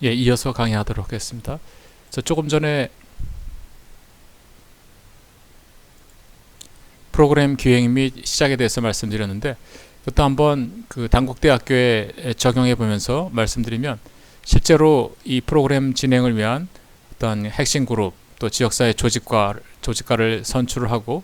예, 이어서 강의하도록 하겠습니다. 그래서 조금 전에 프로그램 기획 및 시작에 대해서 말씀드렸는데, 그것도 한번 그 단국대학교에 적용해 보면서 말씀드리면, 실제로 이 프로그램 진행을 위한 어떤 핵심 그룹, 또 지역사회 조직가를 선출을 하고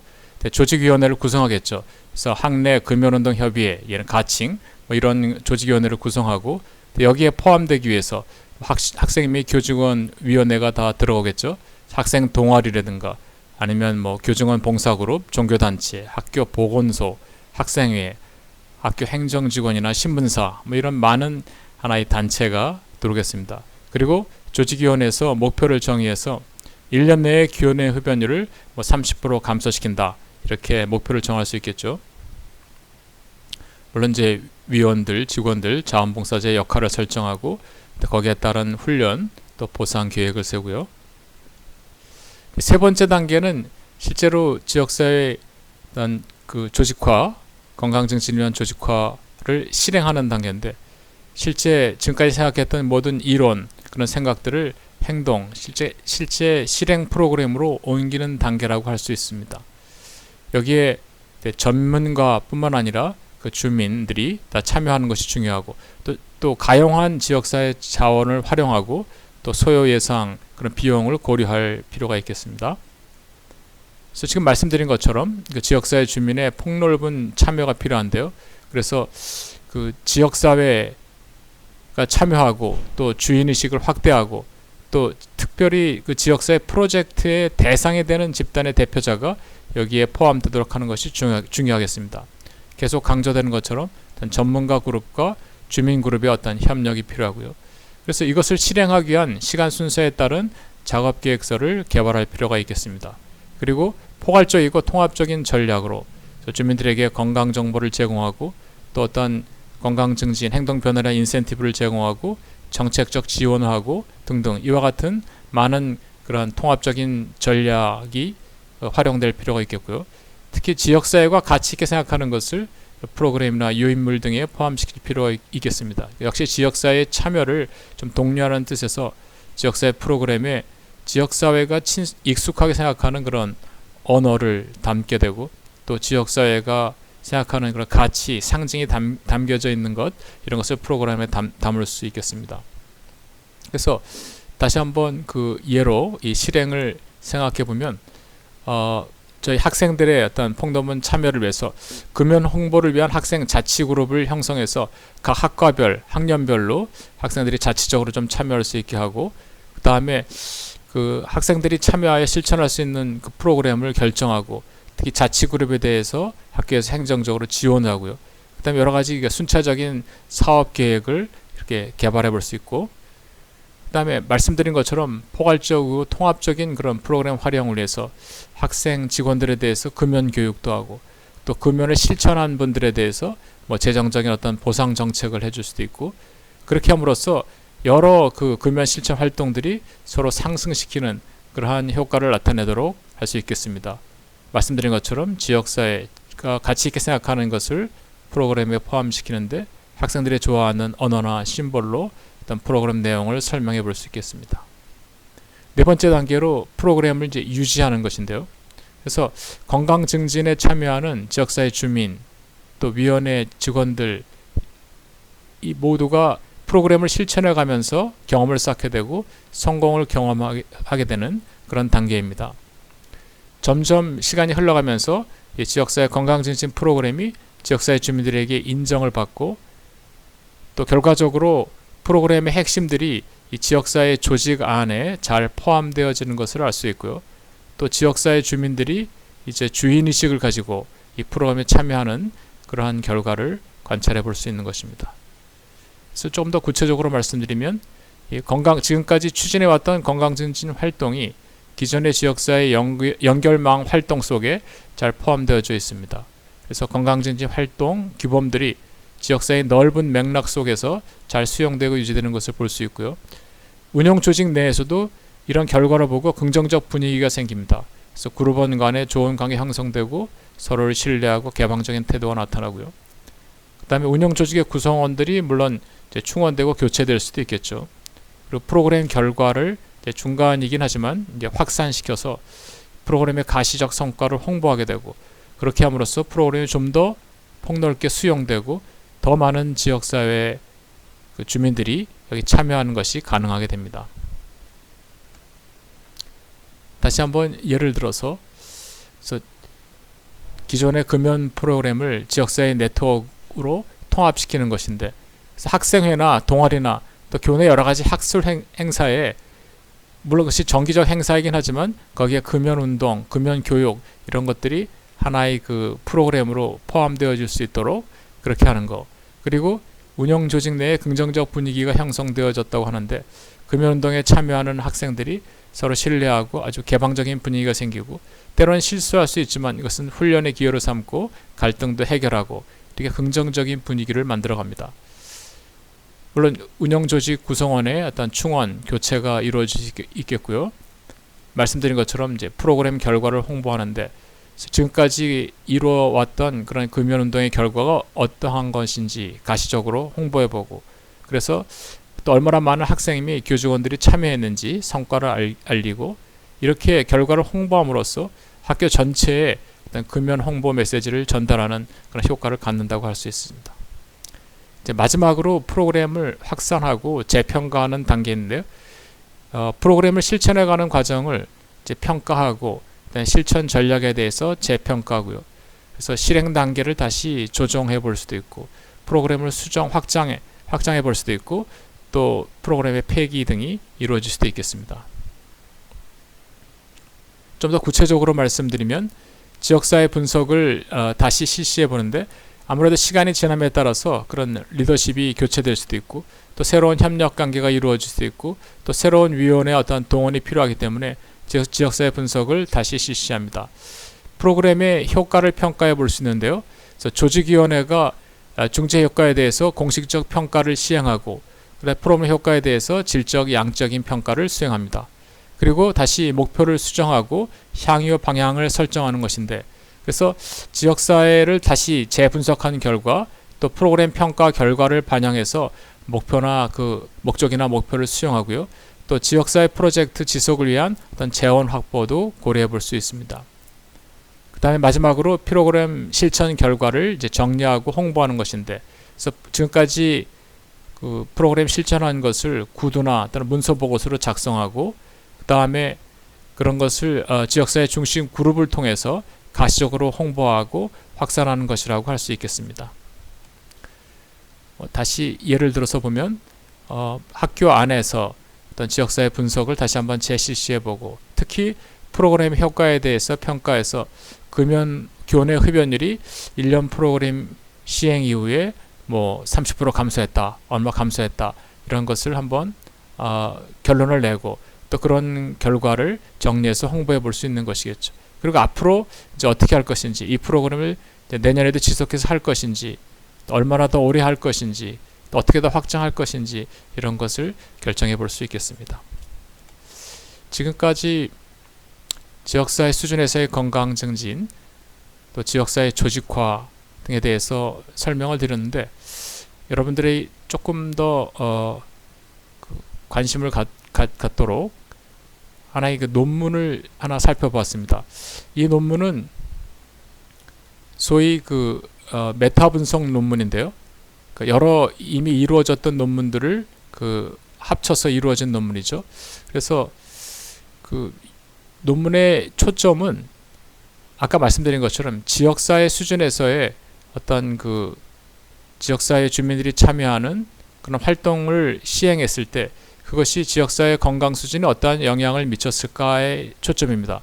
조직위원회를 구성하겠죠. 그래서 학내 금연운동협의회, 얘는 가칭, 뭐 이런 조직위원회를 구성하고, 여기에 포함되기 위해서 학생 및 교직원 위원회가 다 들어오겠죠. 학생 동아리라든가 아니면 뭐 교직원 봉사그룹, 종교단체, 학교 보건소, 학생회, 학교 행정직원이나 신문사, 뭐 이런 많은 하나의 단체가 들어오겠습니다. 그리고 조직위원회에서 목표를 정의해서 1년 내에 교내 흡연율을 뭐 30% 감소시킨다, 이렇게 목표를 정할 수 있겠죠. 물론 이제 위원들, 직원들, 자원봉사자의 역할을 설정하고 거기에 따른 훈련, 또 보상 계획을 세우고요. 세 번째 단계는 실제로 지역사회 그 조직화, 건강증진을 위한 조직화를 실행하는 단계인데, 실제 지금까지 생각했던 모든 이론, 그런 생각들을 행동, 실제 실행 프로그램으로 옮기는 단계라고 할 수 있습니다. 여기에 전문가뿐만 아니라 그 주민들이 다 참여하는 것이 중요하고, 또 가용한 지역사회 자원을 활용하고, 또 소요 예상 그런 비용을 고려할 필요가 있겠습니다. 그래서 지금 말씀드린 것처럼 그 지역사회 주민의 폭넓은 참여가 필요한데요. 그래서 그 지역사회가 참여하고, 또 주인의식을 확대하고, 또 특별히 그 지역사회 프로젝트의 대상이 되는 집단의 대표자가 여기에 포함되도록 하는 것이 중요하겠습니다. 계속 강조되는 것처럼 전문가 그룹과 주민 그룹의 어떤 협력이 필요하고요. 그래서 이것을 실행하기 위한 시간 순서에 따른 작업 계획서를 개발할 필요가 있겠습니다. 그리고 포괄적이고 통합적인 전략으로 주민들에게 건강 정보를 제공하고, 또 어떤 건강 증진, 행동 변화나 인센티브를 제공하고, 정책적 지원을 하고 등등, 이와 같은 많은 그러한 통합적인 전략이 활용될 필요가 있겠고요. 특히 지역사회가 가치 있게 생각하는 것을 프로그램이나 유인물 등에 포함시킬 필요가 있겠습니다. 역시 지역사회의 참여를 좀 독려하는 뜻에서 지역사회 프로그램에 지역사회가 익숙하게 생각하는 그런 언어를 담게 되고, 또 지역사회가 생각하는 그런 가치, 상징이 담겨져 있는 것, 이런 것을 프로그램에 담을 수 있겠습니다. 그래서 다시 한번 그 예로 이 실행을 생각해 보면, 저희 학생들의 어떤 폭넓은 참여를 위해서 금연 홍보를 위한 학생 자치 그룹을 형성해서 각 학과별, 학년별로 학생들이 자치적으로 좀 참여할 수 있게 하고, 그 다음에 그 학생들이 참여하여 실천할 수 있는 그 프로그램을 결정하고, 특히 자치 그룹에 대해서 학교에서 행정적으로 지원하고요. 그 다음에 여러 가지 순차적인 사업 계획을 이렇게 개발해 볼 수 있고, 그 다음에 말씀드린 것처럼 포괄적이고 통합적인 그런 프로그램 활용을 위해서 학생 직원들에 대해서 금연 교육도 하고, 또 금연을 실천한 분들에 대해서 뭐 재정적인 어떤 보상 정책을 해줄 수도 있고, 그렇게 함으로써 여러 그 금연 실천 활동들이 서로 상승시키는 그러한 효과를 나타내도록 할 수 있겠습니다. 말씀드린 것처럼 지역사회가 가치 있게 생각하는 것을 프로그램에 포함시키는데, 학생들이 좋아하는 언어나 심볼로 어떤 프로그램 내용을 설명해 볼 수 있겠습니다. 네 번째 단계로 프로그램을 이제 유지하는 것인데요. 그래서 건강 증진에 참여하는 지역사회 주민, 또 위원회 직원들, 이 모두가 프로그램을 실천해 가면서 경험을 쌓게 되고 성공을 경험하게 되는 그런 단계입니다. 점점 시간이 흘러가면서 이 지역사회 건강증진 프로그램이 지역사회 주민들에게 인정을 받고, 또 결과적으로 프로그램의 핵심들이 이 지역사회 조직 안에 잘 포함되어지는 것을 알 수 있고요. 또 지역사회 주민들이 이제 주인의식을 가지고 이 프로그램에 참여하는 그러한 결과를 관찰해 볼 수 있는 것입니다. 그래서 조금 더 구체적으로 말씀드리면, 이 지금까지 추진해왔던 건강증진 활동이 기존의 지역사회 연결망 활동 속에 잘 포함되어져 있습니다. 그래서 건강증진 활동 규범들이 지역사회의 넓은 맥락 속에서 잘 수용되고 유지되는 것을 볼 수 있고요. 운영 조직 내에서도 이런 결과를 보고 긍정적 분위기가 생깁니다. 그래서 그룹원 간에 좋은 관계 형성되고 서로를 신뢰하고 개방적인 태도가 나타나고요. 그 다음에 운영 조직의 구성원들이 물론 이제 충원되고 교체될 수도 있겠죠. 그리고 프로그램 결과를 이제 중간이긴 하지만 이제 확산시켜서 프로그램의 가시적 성과를 홍보하게 되고, 그렇게 함으로써 프로그램이 좀 더 폭넓게 수용되고 더 많은 지역사회 그 주민들이 여기 참여하는 것이 가능하게 됩니다. 다시 한번 예를 들어서 기존의 금연 프로그램을 지역사회 네트워크로 통합시키는 것인데, 그래서 학생회나 동아리나 또 교내 여러 가지 학술 행사에, 물론 그것이 정기적 행사이긴 하지만 거기에 금연 운동, 금연 교육 이런 것들이 하나의 그 프로그램으로 포함되어질 수 있도록 그렇게 하는 거. 그리고 운영 조직 내에 긍정적 분위기가 형성되어졌다고 하는데, 금연운동에 참여하는 학생들이 서로 신뢰하고 아주 개방적인 분위기가 생기고, 때로는 실수할 수 있지만 이것은 훈련의 기회로 삼고 갈등도 해결하고 이렇게 긍정적인 분위기를 만들어갑니다. 물론 운영 조직 구성원의 어떤 충원, 교체가 이루어질 수 있겠고요. 말씀드린 것처럼 이제 프로그램 결과를 홍보하는데, 지금까지 이루어왔던 그런 금연운동의 결과가 어떠한 것인지 가시적으로 홍보해보고, 그래서 또 얼마나 많은 학생 및 교직원들이 참여했는지 성과를 알리고, 이렇게 결과를 홍보함으로써 학교 전체에 어떤 금연 홍보 메시지를 전달하는 그런 효과를 갖는다고 할 수 있습니다. 이제 마지막으로 프로그램을 확산하고 재평가하는 단계인데요. 프로그램을 실천해가는 과정을 이제 평가하고 실천 전략에 대해서 재평가하고요. 그래서 실행 단계를 다시 조정해 볼 수도 있고, 프로그램을 수정 확장해 볼 수도 있고, 또 프로그램의 폐기 등이 이루어질 수도 있겠습니다. 좀 더 구체적으로 말씀드리면, 지역사회 분석을 다시 실시해 보는데, 아무래도 시간이 지남에 따라서 그런 리더십이 교체될 수도 있고, 또 새로운 협력 관계가 이루어질 수도 있고, 또 새로운 위원회의 어떤 동원이 필요하기 때문에 지역사회 분석을 다시 실시합니다. 프로그램의 효과를 평가해 볼 수 있는데요. 그래서 조직위원회가 중재 효과에 대해서 공식적 평가를 시행하고, 프로그램 효과에 대해서 질적, 양적인 평가를 수행합니다. 그리고 다시 목표를 수정하고 향후 방향을 설정하는 것인데, 그래서 지역사회를 다시 재분석한 결과, 또 프로그램 평가 결과를 반영해서 목표나 그 목적이나 목표를 수정하고요. 또 지역사회 프로젝트 지속을 위한 어떤 재원 확보도 고려해 볼 수 있습니다. 그 다음에 마지막으로 프로그램 실천 결과를 이제 정리하고 홍보하는 것인데, 그래서 지금까지 그 프로그램 실천한 것을 구두나 또는 문서 보고서로 작성하고, 그 다음에 그런 것을 지역사회 중심 그룹을 통해서 가시적으로 홍보하고 확산하는 것이라고 할 수 있겠습니다. 다시 예를 들어서 보면 학교 안에서 어떤 지역사회 분석을 다시 한번 재실시해보고, 특히 프로그램 효과에 대해서 평가해서 금연 교내 흡연율이 1년 프로그램 시행 이후에 뭐 30% 감소했다, 얼마 감소했다, 이런 것을 한번 결론을 내고, 또 그런 결과를 정리해서 홍보해 볼 수 있는 것이겠죠. 그리고 앞으로 이제 어떻게 할 것인지, 이 프로그램을 이제 내년에도 지속해서 할 것인지, 얼마나 더 오래 할 것인지, 또 어떻게 더 확장할 것인지, 이런 것을 결정해 볼 수 있겠습니다. 지금까지 지역사회 수준에서의 건강 증진, 또 지역사회 조직화 등에 대해서 설명을 드렸는데, 여러분들이 조금 더 관심을 갖도록 하나의 그 논문을 하나 살펴보았습니다. 이 논문은 소위 그 메타 분석 논문인데요. 여러 이미 이루어졌던 논문들을 그 합쳐서 이루어진 논문이죠. 그래서 그 논문의 초점은 아까 말씀드린 것처럼 지역사회 수준에서의 어떤 그 지역사회 주민들이 참여하는 그런 활동을 시행했을 때 그것이 지역사회 건강 수준에 어떠한 영향을 미쳤을까의 초점입니다.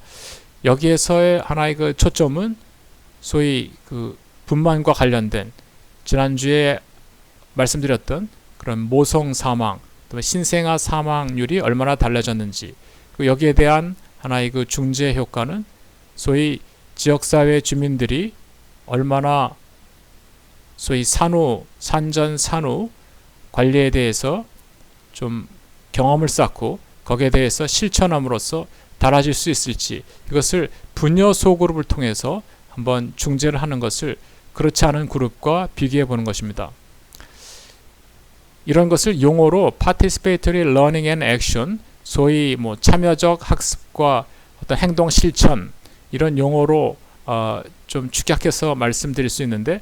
여기에서의 하나의 그 초점은 소위 그 분만과 관련된 지난주에 말씀드렸던 그런 모성 사망, 신생아 사망률이 얼마나 달라졌는지, 여기에 대한 하나의 그 중재 효과는 소위 지역사회 주민들이 얼마나 소위 산전 산후 관리에 대해서 좀 경험을 쌓고 거기에 대해서 실천함으로써 달라질 수 있을지, 이것을 분여 소그룹을 통해서 한번 중재를 하는 것을 그렇지 않은 그룹과 비교해 보는 것입니다. 이런 것을 용어로 participatory learning and action, 소위 뭐 참여적 학습과 어떤 행동 실천 이런 용어로 좀 축약해서 말씀드릴 수 있는데,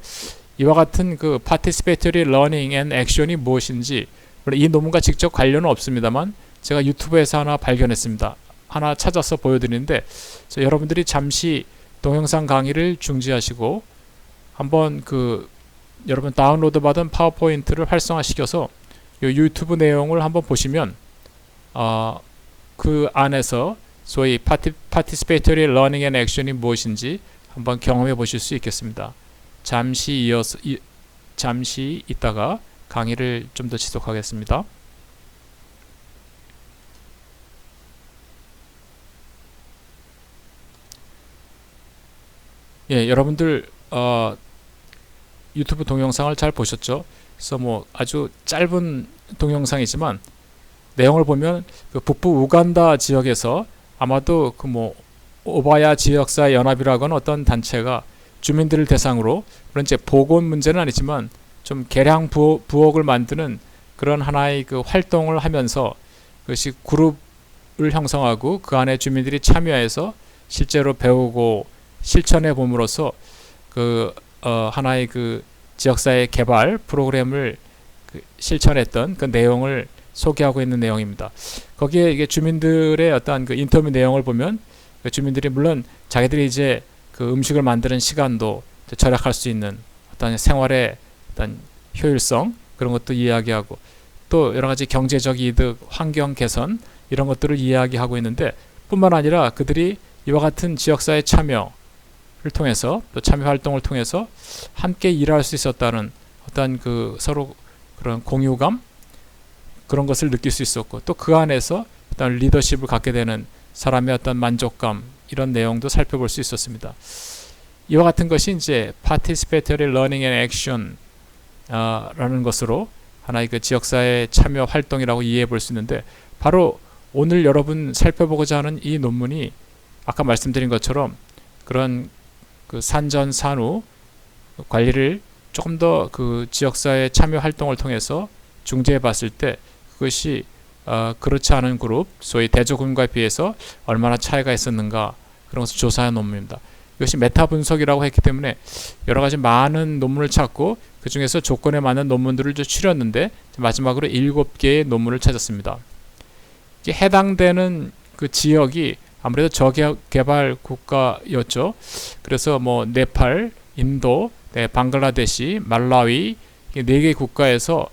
이와 같은 그 participatory learning and action이 무엇인지 이 논문과 직접 관련은 없습니다만 제가 유튜브에서 하나 발견했습니다. 하나 찾아서 보여드리는데, 여러분들이 잠시 동영상 강의를 중지하시고 한번 여러분 다운로드 받은 파워포인트를 활성화시켜서 이 유튜브 내용을 한번 보시면 그 안에서 소위 participatory learning and action이 무엇인지 한번 경험해 보실 수 있겠습니다. 잠시 있다가 강의를 좀 더 지속하겠습니다. 예, 여러분들 유튜브 동영상을 잘 보셨죠? 그래서 뭐 아주 짧은 동영상이지만 내용을 보면 그 북부 우간다 지역에서 아마도 오바야 지역사 연합이라고는 어떤 단체가 주민들을 대상으로, 물론 이제 보건 문제는 아니지만 좀 개량 부엌을 만드는 그런 하나의 그 활동을 하면서 그것이 그룹을 형성하고 그 안에 주민들이 참여해서 실제로 배우고 실천해 봄으로써 하나의 그 지역사회 개발 프로그램을 실천했던 그 내용을 소개하고 있는 내용입니다. 거기에 이게 주민들의 어떤 그 인터뷰 내용을 보면 주민들이 물론 자기들이 이제 그 음식을 만드는 시간도 절약할 수 있는 어떤 생활의 어떤 효율성 그런 것도 이야기하고, 또 여러 가지 경제적 이득, 환경 개선 이런 것들을 이야기하고 있는데, 뿐만 아니라 그들이 이와 같은 지역사회 참여를 통해서 또 참여 활동을 통해서 함께 일할 수 있었다는 어떤 그 서로 그런 공유감 그런 것을 느낄 수 있었고, 또 그 안에서 어떤 리더십을 갖게 되는 사람의 어떤 만족감 이런 내용도 살펴볼 수 있었습니다. 이와 같은 것이 이제 participatory learning and action 라는 것으로 하나의 그 지역사회 참여 활동이라고 이해해 볼 수 있는데, 바로 오늘 여러분 살펴보고자 하는 이 논문이 아까 말씀드린 것처럼 그런 그 산전산후 관리를 조금 더 그 지역사회 참여 활동을 통해서 중재해 봤을 때 그것이 그렇지 않은 그룹, 소위 대조군과에 비해서 얼마나 차이가 있었는가 그런 것을 조사한 논문입니다. 이것이 메타 분석이라고 했기 때문에 여러 가지 많은 논문을 찾고 그 중에서 조건에 맞는 논문들을 추렸는데 마지막으로 7개의 논문을 찾았습니다. 이게 해당되는 그 지역이 아무래도 저개발 국가였죠. 그래서 뭐 네팔, 인도, 방글라데시, 말라위 4개 국가에서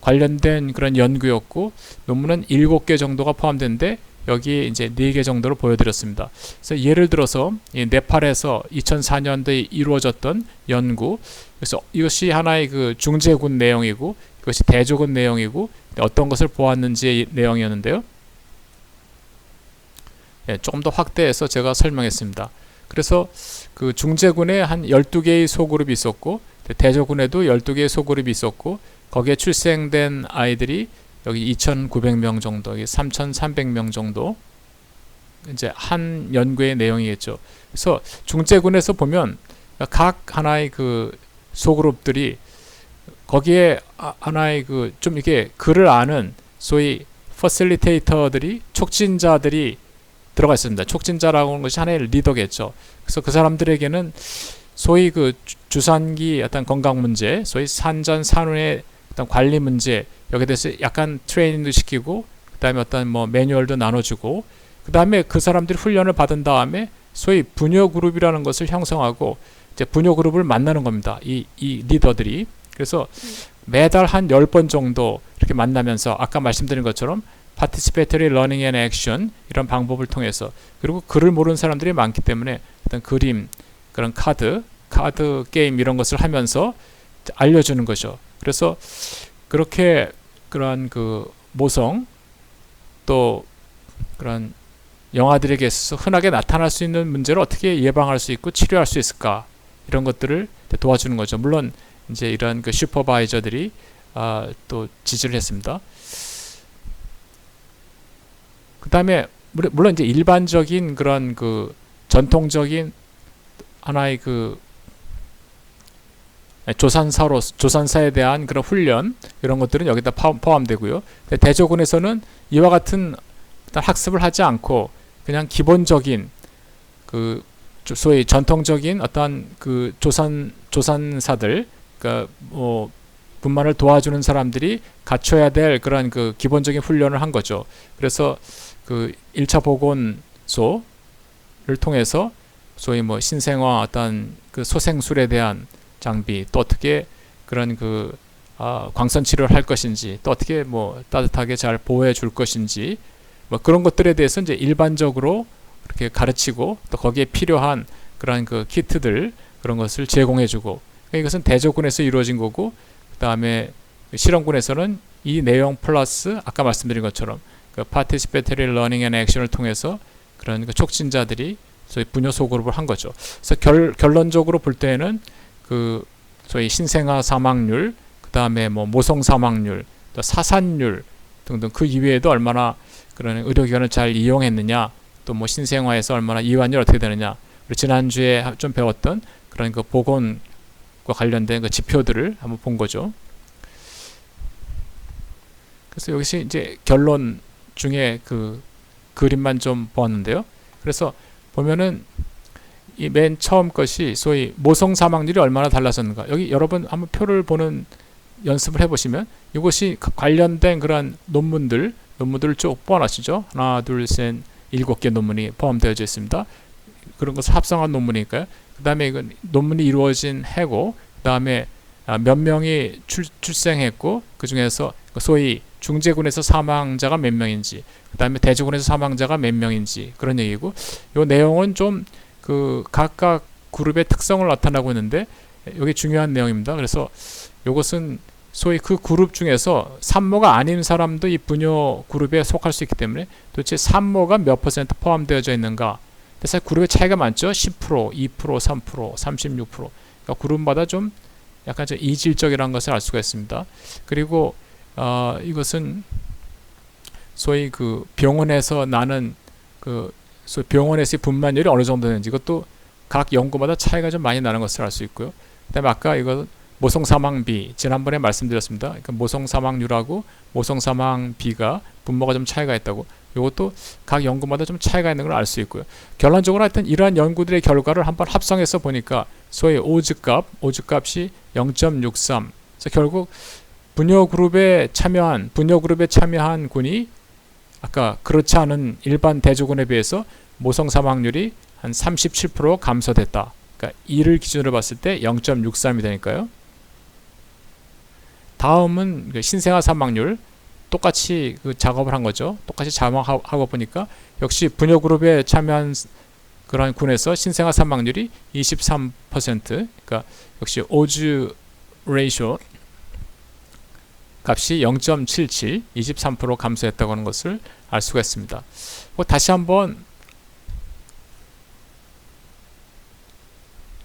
관련된 그런 연구였고, 논문은 7개 정도가 포함되는데 여기 이제 4개 정도를 보여드렸습니다. 그래서 예를 들어서 이 네팔에서 2004년도에 이루어졌던 연구, 그래서 이것이 하나의 그 중재군 내용이고 이것이 대조군 내용이고 어떤 것을 보았는지의 내용이었는데요. 예, 조금 더 확대해서 제가 설명했습니다. 그래서 그 중재군에 한 12개의 소그룹이 있었고 대조군에도 12개의 소그룹이 있었고, 거기에 출생된 아이들이 여기 2,900명 정도, 3,300명 정도 이제 한 연구의 내용이겠죠. 그래서 중재군에서 보면 각 하나의 그 소그룹들이 거기에 하나의 그 좀 이게 글을 아는 소위 퍼실리테이터들이, 촉진자들이 들어가 있습니다. 촉진자라고 하는 것이 하나의 리더겠죠. 그래서 그 사람들에게는 소위 그 주산기 어떤 건강 문제, 소위 산전산후의 어떤 관리 문제, 여기에 대해서 약간 트레이닝도 시키고, 그 다음에 어떤 뭐 매뉴얼도 나눠주고, 그 다음에 그 사람들이 훈련을 받은 다음에 소위 부녀 그룹이라는 것을 형성하고 이제 부녀 그룹을 만나는 겁니다. 이 리더들이. 그래서 매달 한 10번 정도 이렇게 만나면서 아까 말씀드린 것처럼 participatory learning and action 이런 방법을 통해서, 그리고 글을 모르는 사람들이 많기 때문에 어떤 그림, 그런 카드 게임 이런 것을 하면서 알려주는 거죠. 그래서 그렇게 그런 그 모성 또 그런 영아들에게 있어서 흔하게 나타날 수 있는 문제를 어떻게 예방할 수 있고 치료할 수 있을까, 이런 것들을 도와주는 거죠. 물론 이제 이런 그 슈퍼바이저들이 또 지지를 했습니다. 그 다음에 물론 이제 일반적인 그런 그 전통적인 하나의 그 조산사에 대한 그런 훈련 이런 것들은 여기다 포함되고요. 대조군에서는 이와 같은 학습을 하지 않고 그냥 기본적인 그 소위 전통적인 어떠한 그 조산사들, 그러니까 뭐 분만을 도와주는 사람들이 갖춰야 될 그런 그 기본적인 훈련을 한 거죠. 그래서 그 1차 보건소를 통해서 소위 뭐 신생아 어떤 그 소생술에 대한 장비, 또 어떻게 그런 그 광선 치료를 할 것인지, 또 어떻게 뭐 따뜻하게 잘 보호해 줄 것인지, 뭐 그런 것들에 대해서 이제 일반적으로 이렇게 가르치고, 또 거기에 필요한 그런 그 키트들 그런 것을 제공해 주고, 그러니까 이것은 대조군에서 이루어진 거고, 그 다음에 실험군에서는 이 내용 플러스 아까 말씀드린 것처럼 그 Participatory Learning and Action을 통해서 그런 그 촉진자들이 소위 분요 소그룹을 한 거죠. 그래서 결론적으로 볼 때에는 그 소위 신생아 사망률, 그 다음에 뭐 모성 사망률, 또 사산율 등등 그 이외에도 얼마나 그런 의료기관을 잘 이용했느냐, 또 뭐 신생아에서 얼마나 이완율 어떻게 되느냐, 그리고 지난주에 좀 배웠던 그런 그 보건과 관련된 그 지표들을 한번 본 거죠. 그래서 여기서 이제 결론 중에 그 그림만 좀 보았는데요. 그래서 보면은 이 맨 처음 것이 소위 모성 사망률이 얼마나 달라졌는가. 여기 여러분 한번 표를 보는 연습을 해보시면 이것이 관련된 그런 논문들을 쭉 뽑아놨시죠. 하나, 둘, 셋, 7개 논문이 포함되어 있습니다. 그런 것을 합성한 논문이니까요. 그 다음에 이건 논문이 이루어진 해고, 그 다음에 몇 명이 출생했고, 그 중에서 소위 중제군에서 사망자가 몇 명인지, 그 다음에 대조군에서 사망자가 몇 명인지 그런 얘기고, 이 내용은 좀 그 각각 그룹의 특성을 나타나고 있는데 여기 중요한 내용입니다. 그래서 이것은 소위 그 그룹 중에서 산모가 아닌 사람도 이 분요 그룹에 속할 수 있기 때문에 도대체 산모가 몇 퍼센트 포함되어져 있는가. 사실 그룹의 차이가 많죠. 10%, 2%, 3%, 36%. 그러니까 그룹마다 좀 약간 좀 이질적이라는 것을 알 수가 있습니다. 그리고 이것은 소위 그 병원에서 나는 그 소위 병원에서의 분만율이 어느 정도 되는지 이것도 각 연구마다 차이가 좀 많이 나는 것을 알 수 있고요. 그다음에 아까 이거 모성 사망비 지난번에 말씀드렸습니다. 그러니까 모성 사망률하고 모성 사망비가 분모가 좀 차이가 있다고. 이것도 각 연구마다 좀 차이가 있는 걸 알 수 있고요. 결론적으로 하여튼 이러한 연구들의 결과를 한번 합성해서 보니까 소위 오즈값이 0.63. 그래서 결국 분요 그룹에 참여한 군이 아까 그렇지 않은 일반 대조군에 비해서 모성 사망률이 한 37% 감소됐다. 그러니까 이를 기준으로 봤을 때 0.63이 되니까요. 다음은 그 신생아 사망률 똑같이 그 작업을 한 거죠. 똑같이 작업하고 보니까 역시 분요 그룹에 참여한 그런 군에서 신생아 사망률이 23%. 그러니까 역시 오즈 레이쇼 값이 0.77, 23% 감소했다고 하는 것을 알 수가 있습니다. 다시 한번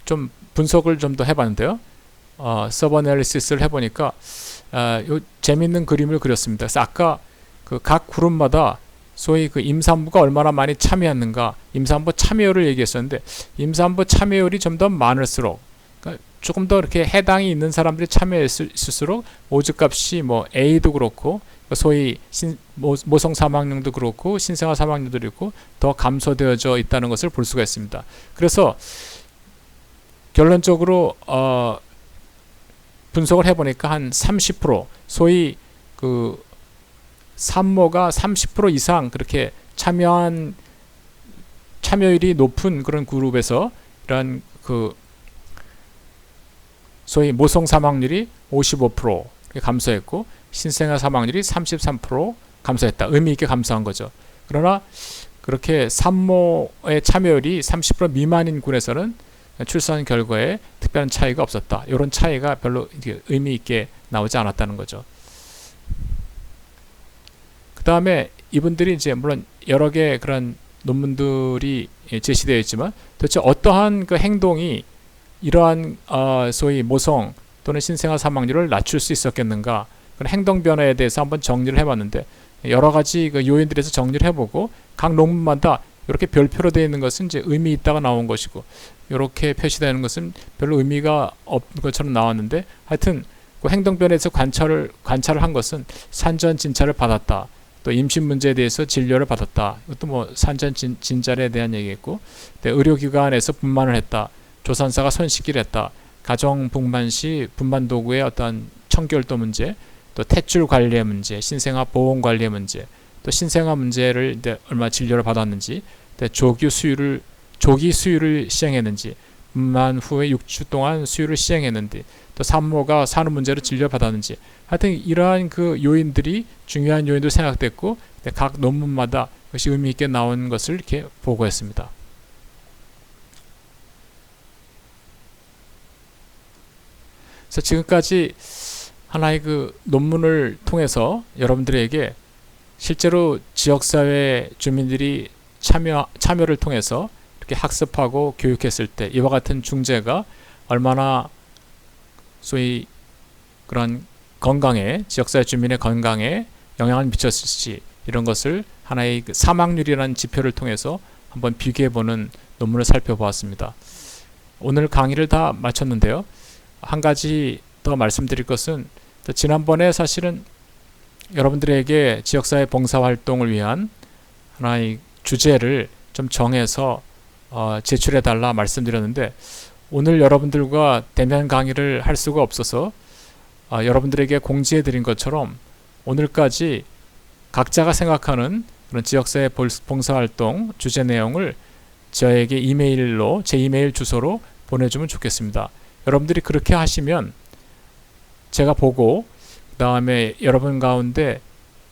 좀 분석을 좀 더 해봤는데요. 서브 애널리시스를 해보니까 요 재밌는 그림을 그렸습니다. 그래서 아까 그 각 그룹마다 소위 그 임산부가 얼마나 많이 참여했는가, 임산부 참여율을 얘기했었는데 임산부 참여율이 좀 더 많을수록, 그러니까 조금 더 이렇게 해당이 있는 사람들이 참여했을수록 오즈 값이 뭐 A도 그렇고 소위 모성 사망률도 그렇고 신생아 사망률도 그렇고 더 감소되어져 있다는 것을 볼 수가 있습니다. 그래서 결론적으로 분석을 해보니까 한 30% 소위 그 산모가 30% 이상 그렇게 참여율이 높은 그런 그룹에서 이런 그 소위 모성 사망률이 55% 감소했고 신생아 사망률이 33% 감소했다. 의미 있게 감소한 거죠. 그러나 그렇게 산모의 참여율이 30% 미만인 군에서는 출산 결과에 특별한 차이가 없었다. 이런 차이가 별로 의미 있게 나오지 않았다는 거죠. 그 다음에 이분들이 이제 물론 여러 개의 그런 논문들이 제시되어 있지만 도대체 어떠한 그 행동이 이러한 소위 모성 또는 신생아 사망률을 낮출 수 있었겠는가, 그런 행동 변화에 대해서 한번 정리를 해봤는데 여러 가지 그 요인들에서 정리를 해보고 각 논문마다 이렇게 별표로 되어 있는 것은 이제 의미 있다가 나온 것이고, 이렇게 표시되는 것은 별로 의미가 없는 것처럼 나왔는데, 하여튼 그 행동변에서 관찰을 한 것은 산전 진찰을 받았다, 또 임신 문제에 대해서 진료를 받았다, 이것도 뭐 산전 진찰에 대한 얘기겠고, 의료기관에서 분만을 했다, 조산사가 손씻기를 했다, 가정 분만 시 분만 도구의 어떤 청결도 문제, 또 탯줄 관리의 문제, 신생아 보온 관리의 문제, 또 신생아 문제를 얼마 진료를 받았는지, 조기 수유를 시행했는지, 분만 후에 6주 동안 수유를 시행했는지, 또 산모가 산후 문제로 진료받았는지, 하여튼 이러한 그 요인들이 중요한 요인으로 생각됐고, 각 논문마다 그것이 의미 있게 나온 것을 이렇게 보고했습니다. 그래서 지금까지 하나의 그 논문을 통해서 여러분들에게 실제로 지역사회 주민들이 참여를 통해서 이렇게 학습하고 교육했을 때 이와 같은 중재가 얼마나 소위 그런 건강에, 지역사회 주민의 건강에 영향을 미쳤을지, 이런 것을 하나의 그 사망률이라는 지표를 통해서 한번 비교해보는 논문을 살펴보았습니다. 오늘 강의를 다 마쳤는데요. 한 가지 더 말씀드릴 것은, 지난번에 사실은 여러분들에게 지역사회 봉사활동을 위한 하나의 주제를 좀 정해서 제출해달라 말씀드렸는데, 오늘 여러분들과 대면 강의를 할 수가 없어서 여러분들에게 공지해드린 것처럼 오늘까지 각자가 생각하는 그런 지역사회 봉사활동 주제 내용을 저에게 이메일로, 제 이메일 주소로 보내주면 좋겠습니다. 여러분들이 그렇게 하시면 제가 보고, 그 다음에 여러분 가운데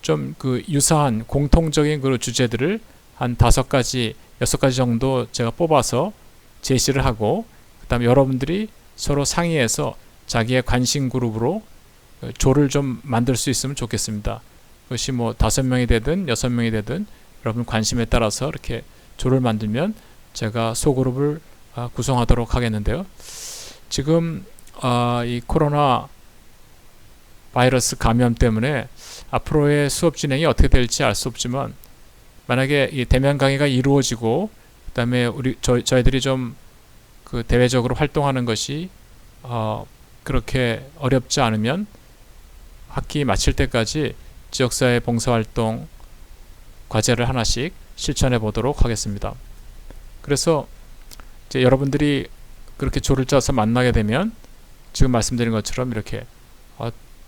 좀 그 유사한 공통적인 그 주제들을 한 5가지, 6가지 정도 제가 뽑아서 제시를 하고, 그 다음에 여러분들이 서로 상의해서 자기의 관심 그룹으로 조를 좀 만들 수 있으면 좋겠습니다. 그것이 뭐 5명이 되든 6명이 되든 여러분 관심에 따라서 이렇게 조를 만들면 제가 소그룹을 구성하도록 하겠는데요. 지금 이 코로나 바이러스 감염 때문에 앞으로의 수업 진행이 어떻게 될지 알 수 없지만, 만약에 이 대면 강의가 이루어지고, 그 다음에 저희들이 좀 그 대외적으로 활동하는 것이 그렇게 어렵지 않으면 학기 마칠 때까지 지역사회 봉사활동 과제를 하나씩 실천해 보도록 하겠습니다. 그래서 이제 여러분들이 그렇게 조를 짜서 만나게 되면 지금 말씀드린 것처럼 이렇게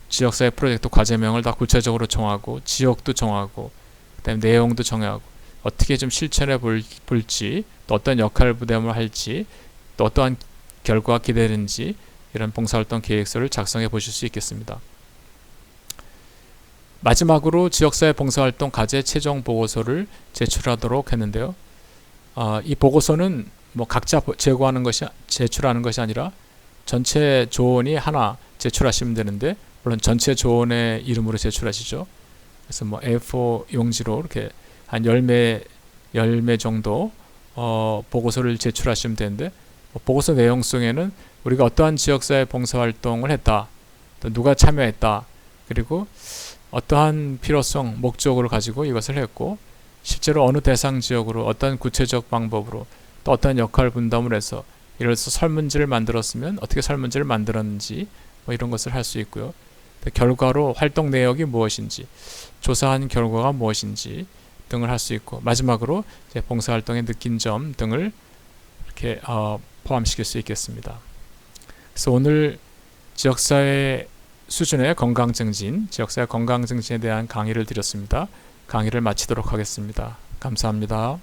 지역사회 프로젝트 과제명을 다 구체적으로 정하고, 지역도 정하고, 그다음에 내용도 정하고, 어떻게 좀 실천해 볼지, 또 어떤 역할 부담을 할지, 또 어떠한 결과가 기대되는지, 이런 봉사활동 계획서를 작성해 보실 수 있겠습니다. 마지막으로 지역사회 봉사활동 과제 최종 보고서를 제출하도록 했는데요. 이 보고서는 뭐 각자 제출하는 것이 아니라 전체 조원이 하나 제출하시면 되는데, 물론 전체 조원의 이름으로 제출하시죠. 그래서 뭐 A4 용지로 이렇게 한 10매 정도 보고서를 제출하시면 되는데, 보고서 내용 속에는 우리가 어떠한 지역사회 봉사활동을 했다, 또 누가 참여했다, 그리고 어떠한 필요성, 목적을 가지고 이것을 했고, 실제로 어느 대상 지역으로 어떤 구체적 방법으로, 또 어떤 역할 분담을 해서, 예를 들어서 설문지를 만들었으면 어떻게 설문지를 만들었는지, 뭐 이런 것을 할 수 있고요. 결과로 활동 내역이 무엇인지, 조사한 결과가 무엇인지 등을 할 수 있고, 마지막으로 이제 봉사활동에 느낀 점 등을 이렇게 포함시킬 수 있겠습니다. 그래서 오늘 지역사회 수준의 건강증진, 지역사회 건강증진에 대한 강의를 드렸습니다. 강의를 마치도록 하겠습니다. 감사합니다.